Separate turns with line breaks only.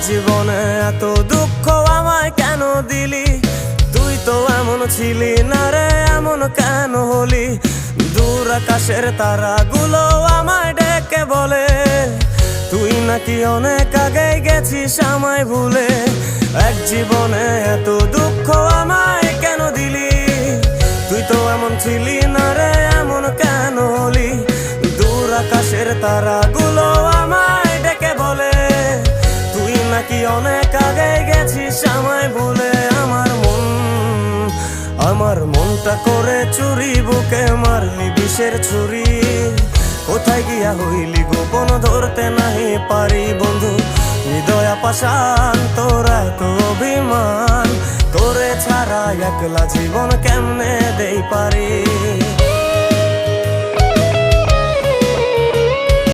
জীবনে এত দুঃখ আমায় কেন দিলি? তুই তো এমন ছিলি না রে, এমন কেন হলি? দূর আকাশের তারাগুলো আমায় ডেকে বলে তুই নাকি অনেক আগে গেছিস আমায় ভুলে। এক জীবনে এত দুঃখ আমায় কেন দিলি? তুই তো এমন ছিলি না রে, এমন কেন হলি? দূর আকাশের তারাগুলো আমায় ডেকে বলে তুই নাকি অনেক আগে গেছিস আমায় ভুলে। আমার মনটা করে চুরি, বুকে মারলি বিষের ছুরি। কোথায় গিয়া হইলি গোপন ধরতে নাহি পারি বন্ধু। হৃদয় পাষাণ তোরা তো অভিমান, তোরে ছাড়া একলা জীবন কেমনে দেই পারি।